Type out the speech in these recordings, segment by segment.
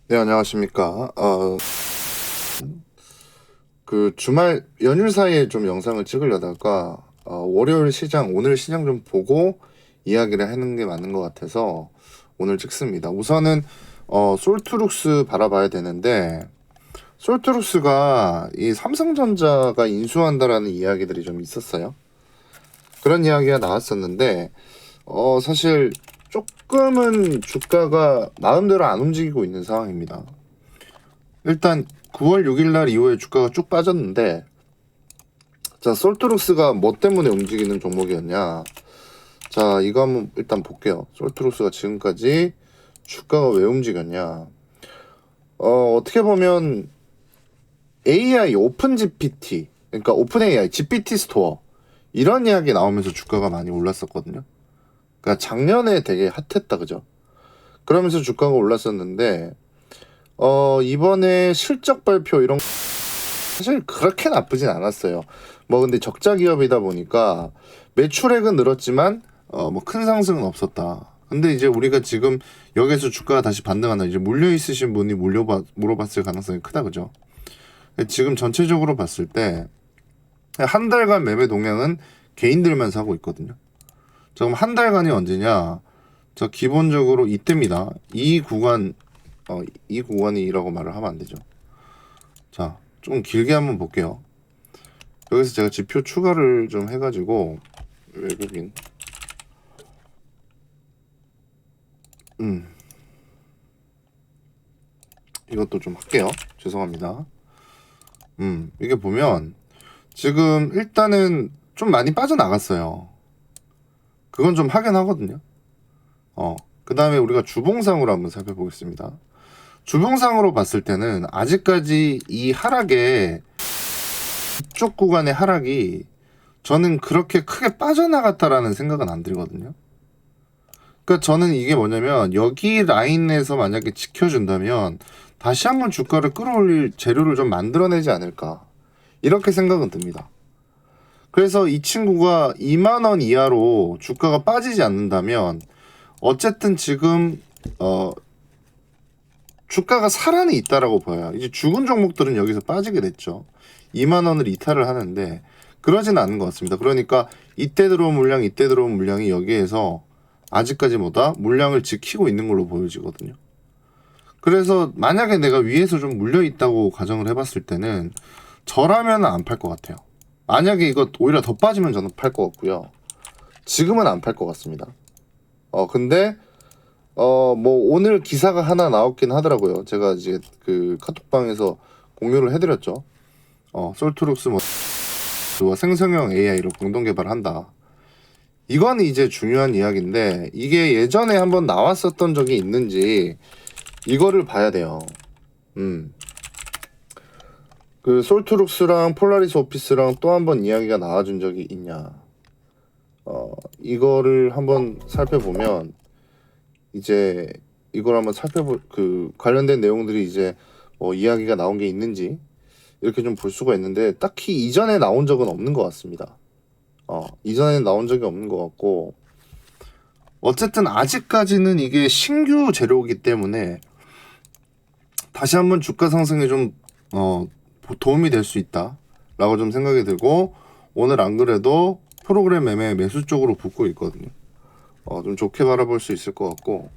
네, 안녕하십니까. 그 주말 연휴 사이에 좀 영상을 찍으려다가 월요일 시장, 오늘 시장 좀 보고 이야기를 하는 게 맞는 것 같아서 오늘 찍습니다. 우선은 솔트룩스 바라봐야 되는데, 솔트룩스가 이 삼성전자가 인수한다라는 이야기들이 좀 있었어요. 그런 이야기가 나왔었는데 사실 조금은 주가가 마음대로 안 움직이고 있는 상황입니다. 일단 9월 6일 날 이후에 주가가 쭉 빠졌는데, 자, 솔트룩스가 뭐 때문에 움직이는 종목이었냐? 자, 이거 한번 일단 볼게요. 솔트룩스가 지금까지 주가가 왜 움직였냐? 어떻게 보면 AI 오픈 GPT, 그러니까 오픈 AI GPT 스토어 이런 이야기 나오면서 주가가 많이 올랐었거든요. 그러니까 작년에 되게 핫했다, 그죠? 그러면서 주가가 올랐었는데 이번에 실적 발표 이런 사실 그렇게 나쁘진 않았어요. 뭐 근데 적자 기업이다 보니까 매출액은 늘었지만 뭐 큰 상승은 없었다. 근데 이제 우리가 지금 여기서 주가가 다시 반등한다. 이제 물려 있으신 분이 물어봤을 가능성이 크다, 그죠? 지금 전체적으로 봤을 때 한 달간 매매 동향은 개인들만 사고 있거든요. 자, 그럼 한 달간이 언제냐? 자, 기본적으로 이때입니다. 이 구간이라고 말을 하면 안 되죠. 자, 좀 길게 한번 볼게요. 여기서 제가 지표 추가를 좀 해가지고 외국인 이것도 좀 할게요. 죄송합니다. 이게 보면 지금 일단은 좀 많이 빠져나갔어요. 그건 좀 하긴 하거든요. 그 다음에 우리가 주봉상으로 한번 살펴보겠습니다. 주봉상으로 봤을 때는 아직까지 이 하락에 이쪽 구간의 하락이 저는 그렇게 크게 빠져나갔다라는 생각은 안 들거든요. 그러니까 저는 이게 뭐냐면 여기 라인에서 만약에 지켜준다면 다시 한번 주가를 끌어올릴 재료를 좀 만들어내지 않을까 이렇게 생각은 듭니다. 그래서 이 친구가 2만 원 이하로 주가가 빠지지 않는다면 어쨌든 지금 주가가 살아는 있다라고 보여요. 이제 죽은 종목들은 여기서 빠지게 됐죠. 2만 원을 이탈을 하는데 그러진 않은 것 같습니다. 그러니까 이때 들어온 물량, 이때 들어온 물량이 여기에서 아직까지 뭐다? 물량을 지키고 있는 걸로 보여지거든요. 그래서 만약에 내가 위에서 좀 물려 있다고 가정을 해봤을 때는 저라면 안 팔 것 같아요. 만약에 이거 오히려 더 빠지면 저는 팔 것 같고요. 지금은 안 팔 것 같습니다. 근데 뭐 오늘 기사가 하나 나왔긴 하더라고요. 제가 이제 그 카톡방에서 공유를 해드렸죠. 솔트룩스 뭐 생성형 AI로 공동 개발한다. 이건 이제 중요한 이야기인데 이게 예전에 한번 나왔었던 적이 있는지 이거를 봐야 돼요. 그 솔트룩스랑 폴라리스 오피스랑 또 한번 이야기가 나와준 적이 있냐? 이거를 한번 살펴보면 이제 이걸 한번 그 관련된 내용들이 이제 이야기가 나온 게 있는지 이렇게 좀 볼 수가 있는데 딱히 이전에 나온 적은 없는 것 같습니다. 이전에 나온 적이 없는 것 같고 어쨌든 아직까지는 이게 신규 재료이기 때문에 다시 한번 주가 상승에 좀 도움이 될 수 있다라고 좀 생각이 들고 오늘 안 그래도 프로그램 매매 매수 쪽으로 붙고 있거든요. 좀 좋게 바라볼 수 있을 것 같고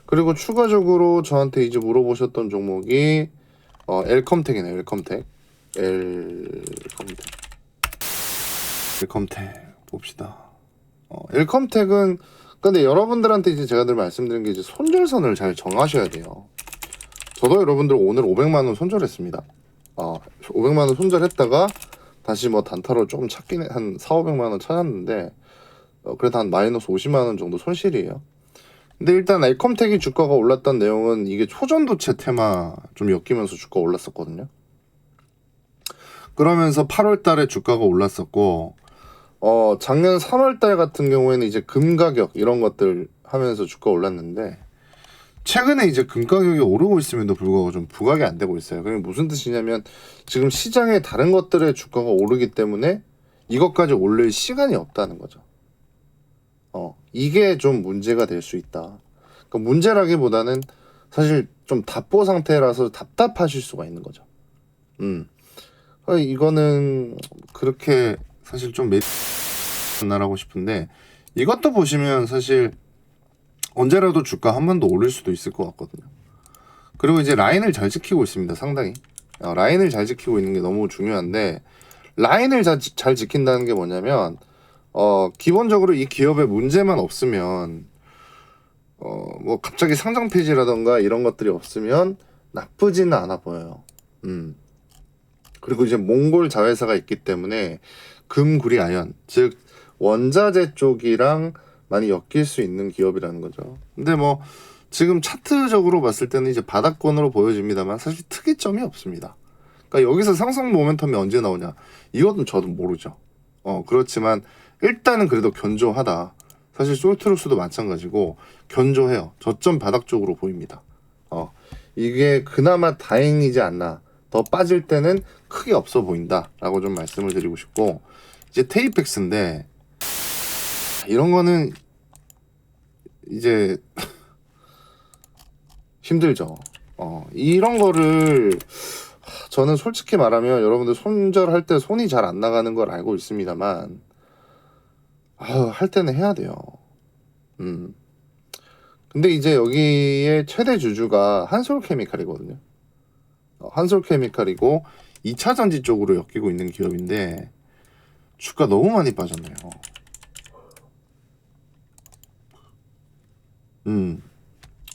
그리고 추가적으로 저한테 이제 물어보셨던 종목이 엘컴텍이네요. 엘컴텍 봅시다. 엘컴텍은 근데 여러분들한테 이제 제가 늘 말씀드린 게 이제 손절선을 잘 정하셔야 돼요. 저도 여러분들 오늘 500만 원 손절했습니다. 500만 원 손절했다가 다시 뭐 단타로 조금 찾긴 한 4, 500만 원 찾았는데 그래도 한 마이너스 50만 원 정도 손실이에요. 근데 일단 엘컴텍이 주가가 올랐던 내용은 이게 초전도체 테마 좀 엮이면서 주가가 올랐었거든요. 그러면서 8월 달에 주가가 올랐었고 작년 3월 달 같은 경우에는 이제 금 가격 이런 것들 하면서 주가 올랐는데 최근에 이제 금 가격이 오르고 있음에도 불구하고 좀 부각이 안 되고 있어요. 그게 무슨 뜻이냐면 지금 시장에 다른 것들의 주가가 오르기 때문에 이것까지 올릴 시간이 없다는 거죠. 이게 좀 문제가 될 수 있다. 그러니까 문제라기보다는 사실 좀 답보 상태라서 답답하실 수가 있는 거죠. 이거는 그렇게 사실 좀 매나라고 싶은데, 이것도 보시면 사실 언제라도 주가 한 번 더 오를 수도 있을 것 같거든요. 그리고 이제 라인을 잘 지키고 있습니다. 상당히 라인을 잘 지키고 있는 게 너무 중요한데, 라인을 잘 지킨다는 게 뭐냐면 기본적으로 이 기업에 문제만 없으면 뭐 갑자기 상장 폐지라던가 이런 것들이 없으면 나쁘지는 않아 보여요. 그리고 이제 몽골 자회사가 있기 때문에 금구리 아연, 즉 원자재 쪽이랑 많이 엮일 수 있는 기업이라는 거죠. 근데 뭐 지금 차트적으로 봤을 때는 이제 바닥권으로 보여집니다만 사실 특이점이 없습니다. 그러니까 여기서 상승 모멘텀이 언제 나오냐, 이것은 저도 모르죠. 그렇지만 일단은 그래도 견조하다. 사실 솔트룩스도 마찬가지고 견조해요. 저점 바닥 쪽으로 보입니다. 이게 그나마 다행이지 않나. 더 빠질 때는 크게 없어 보인다 라고 좀 말씀을 드리고 싶고, 이제 테이펙스인데 이런 거는 이제 힘들죠. 이런 거를 저는 솔직히 말하면 여러분들 손절할 때 손이 잘 안 나가는 걸 알고 있습니다만 할 때는 해야 돼요. 근데 이제 여기에 최대 주주가 한솔케미칼이거든요. 한솔케미칼이고 2차 전지 쪽으로 엮이고 있는 기업인데 주가 너무 많이 빠졌네요.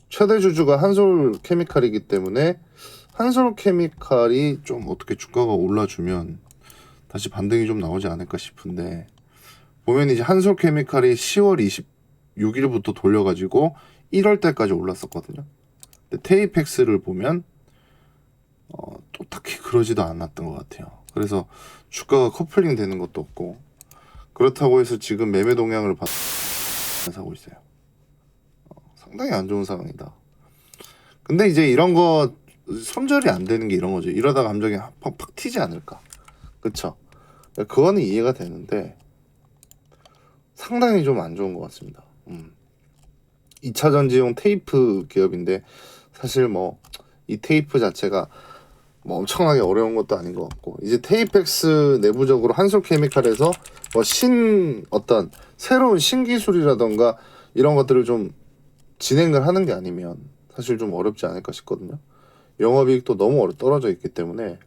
최대 주주가 한솔케미칼이기 때문에 한솔케미칼이 좀 어떻게 주가가 올라주면 다시 반등이 좀 나오지 않을까 싶은데, 보면 이제 한솔케미칼이 10월 26일부터 돌려가지고 1월 때까지 올랐었거든요. 근데 테이펙스를 보면 또 딱히 그러지도 않았던 것 같아요. 그래서 주가가 커플링 되는 것도 없고, 그렇다고 해서 지금 매매 동향을 사고 있어요. 상당히 안 좋은 상황이다. 근데 이제 이런 거 손절이 안 되는 게 이런 거죠. 이러다가 감정이 팍팍 튀지 않을까. 그쵸? 그거는 이해가 되는데 상당히 좀 안 좋은 것 같습니다. 2차 전지용 테이프 기업인데 사실 뭐 이 테이프 자체가 뭐 엄청나게 어려운 것도 아닌 것 같고, 이제 테이펙스 내부적으로 한솔케미칼에서 뭐 어떤 새로운 신기술이라던가 이런 것들을 좀 진행을 하는 게 아니면 사실 좀 어렵지 않을까 싶거든요. 영업이익도 너무 떨어져 있기 때문에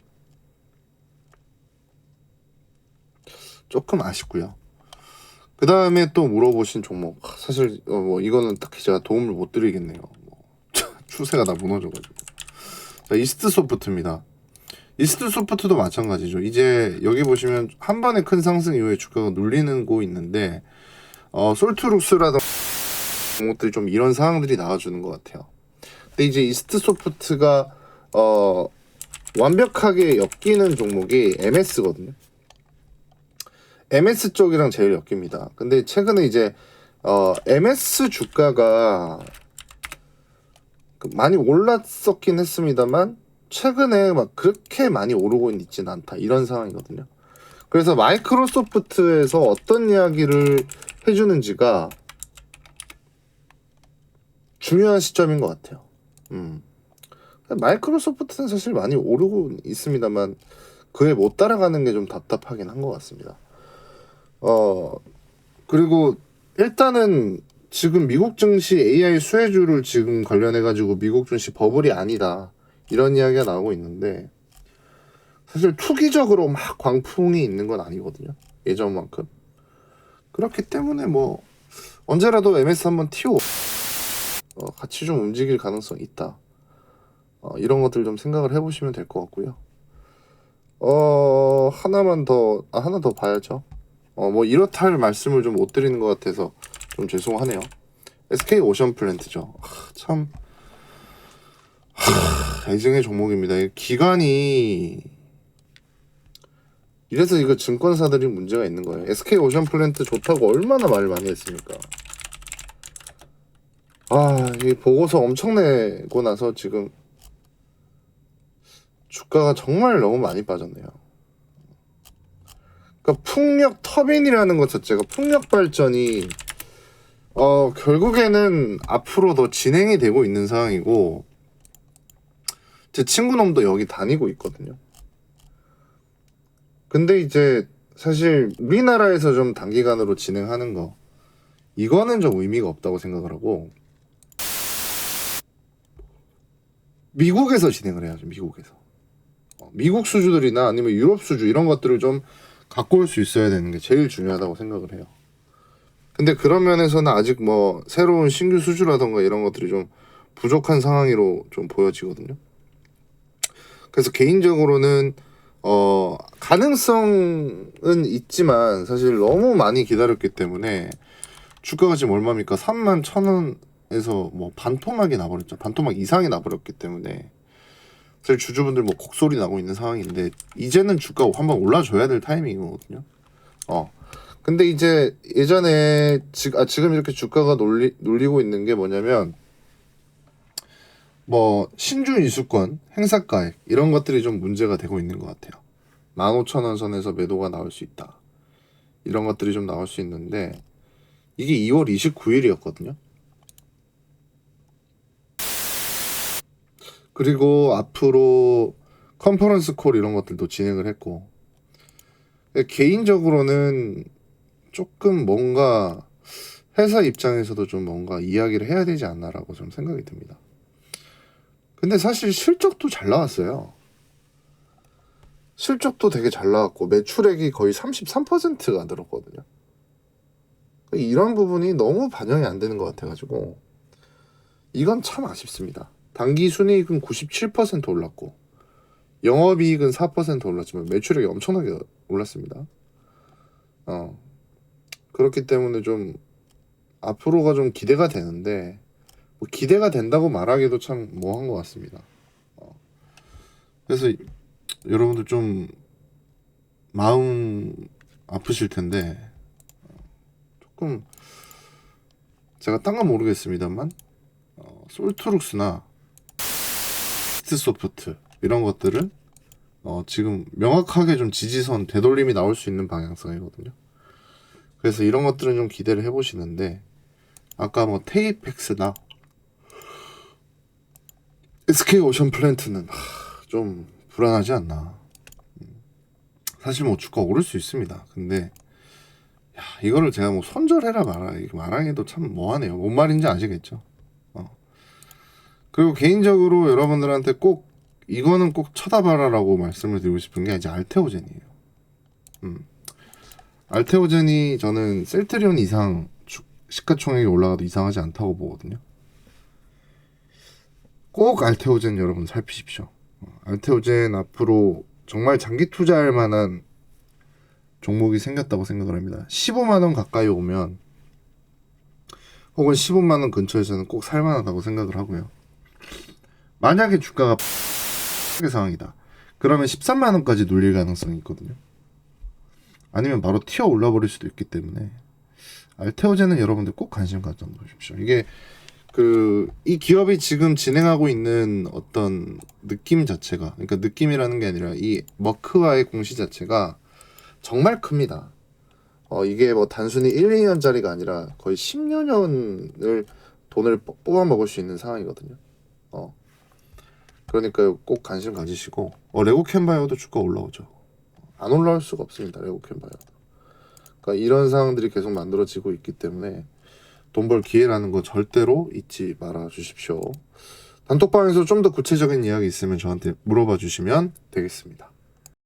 조금 아쉽고요. 그 다음에 또 물어보신 종목, 사실 뭐 이거는 딱히 제가 도움을 못 드리겠네요. 뭐 추세가 다 무너져가지고. 자, 이스트소프트입니다. 이스트소프트도 마찬가지죠. 이제 여기 보시면 한 번의 큰 상승 이후에 주가가 눌리는 거 있는데 솔트룩스라든가 종목들이 좀 이런 상황들이 나와주는 것 같아요. 근데 이제 이스트소프트가 완벽하게 엮이는 종목이 MS거든요. MS 쪽이랑 제일 엮입니다. 근데 최근에 이제 MS 주가가 많이 올랐었긴 했습니다만 최근에 막 그렇게 많이 오르고 있지는 않다, 이런 상황이거든요. 그래서 마이크로소프트에서 어떤 이야기를 해주는지가 중요한 시점인 것 같아요. 마이크로소프트는 사실 많이 오르고 있습니다만 그에 못 따라가는 게 좀 답답하긴 한 것 같습니다. 그리고 일단은 지금 미국 증시 AI 수혜주를 지금 관련해가지고 미국 증시 버블이 아니다, 이런 이야기가 나오고 있는데 사실 투기적으로 막 광풍이 있는 건 아니거든요, 예전만큼. 그렇기 때문에 뭐 언제라도 MS 한번 튀어 같이 좀 움직일 가능성이 있다. 이런 것들 좀 생각을 해보시면 될 것 같고요. 하나 더 봐야죠. 뭐 이렇다 할 말씀을 좀 못 드리는 것 같아서 좀 죄송하네요. SK 오션플랜트죠. 참 애증의 종목입니다. 기간이 이래서 이거 증권사들이 문제가 있는 거예요. SK 오션플랜트 좋다고 얼마나 말을 많이 했습니까? 이 보고서 엄청 내고 나서 지금 주가가 정말 너무 많이 빠졌네요. 그러니까 풍력 터빈이라는 것 자체가, 풍력 발전이 결국에는 앞으로 더 진행이 되고 있는 상황이고, 제 친구 놈도 여기 다니고 있거든요. 근데 이제 사실 우리나라에서 좀 단기간으로 진행하는 거 이거는 좀 의미가 없다고 생각을 하고 미국에서 진행을 해야죠. 미국에서 미국 수주들이나 아니면 유럽 수주 이런 것들을 좀 갖고 올 수 있어야 되는 게 제일 중요하다고 생각을 해요. 근데 그런 면에서는 아직 뭐 새로운 신규 수주라던가 이런 것들이 좀 부족한 상황으로 좀 보여지거든요. 그래서 개인적으로는 가능성은 있지만 사실 너무 많이 기다렸기 때문에 주가가 지금 얼마입니까? 31,000원에서 뭐 반토막이 나버렸죠. 반토막 이상이 나버렸기 때문에 사실 주주분들 뭐 곡소리 나고 있는 상황인데 이제는 주가 한번 올라줘야 될 타이밍이거든요. 근데 이제 예전에 지금 이렇게 주가가 눌리고 있는 게 뭐냐면 뭐 신주 이수권, 행사가액 이런 것들이 좀 문제가 되고 있는 것 같아요. 15,000원 선에서 매도가 나올 수 있다. 이런 것들이 좀 나올 수 있는데 이게 2월 29일이었거든요. 그리고 앞으로 컨퍼런스 콜 이런 것들도 진행을 했고 개인적으로는 조금 뭔가 회사 입장에서도 좀 뭔가 이야기를 해야 되지 않나라고 좀 생각이 듭니다. 근데 사실 실적도 잘 나왔어요. 실적도 되게 잘 나왔고 매출액이 거의 33%가 늘었거든요. 이런 부분이 너무 반영이 안 되는 것 같아가지고 이건 참 아쉽습니다. 당기 순이익은 97% 올랐고 영업이익은 4% 올랐지만 매출액이 엄청나게 올랐습니다. 그렇기 때문에 좀 앞으로가 좀 기대가 되는데 뭐 기대가 된다고 말하기도 참 뭐한 것 같습니다. 그래서 여러분들 좀 마음 아프실 텐데 조금 제가 딴 건 모르겠습니다만 솔트룩스나 스소프트 이런 것들은 지금 명확하게 좀 지지선 되돌림이 나올 수 있는 방향성이거든요. 그래서 이런 것들은 좀 기대를 해보시는데 아까 뭐 테이펙스나 SK 오션 플랜트는 좀 불안하지 않나. 사실 뭐 주가 오를 수 있습니다. 근데 이거를 제가 뭐 손절해라 말하기도 참 뭐하네요. 뭔 말인지 아시겠죠? 그리고 개인적으로 여러분들한테 꼭 이거는 꼭 쳐다봐라라고 말씀을 드리고 싶은 게 이제 알테오젠이에요. 알테오젠이 저는 셀트리온 이상 시가총액이 올라가도 이상하지 않다고 보거든요. 꼭 알테오젠 여러분 살피십시오. 알테오젠 앞으로 정말 장기 투자할 만한 종목이 생겼다고 생각을 합니다. 15만원 가까이 오면 혹은 15만원 근처에서는 꼭 살만하다고 생각을 하고요. 만약에 주가가 상황이다. 그러면 13만원까지 눌릴 가능성이 있거든요. 아니면 바로 튀어 올라버릴 수도 있기 때문에 알테오젠은 여러분들 꼭 관심 가져 보십시오. 이게 이 기업이 지금 진행하고 있는 어떤 느낌 자체가, 그러니까 느낌이라는 게 아니라 이 머크와의 공시 자체가 정말 큽니다. 이게 뭐 단순히 1, 2년짜리가 아니라 거의 10여 년을 돈을 뽑아 먹을 수 있는 상황이거든요. 그러니까 꼭 관심 가지시고 레고캔바이오도 주가 올라오죠. 안 올라올 수가 없습니다. 레고캔바이오도. 그러니까 이런 상황들이 계속 만들어지고 있기 때문에 돈 벌 기회라는 거 절대로 잊지 말아 주십시오. 단톡방에서 좀 더 구체적인 이야기 있으면 저한테 물어봐 주시면 되겠습니다.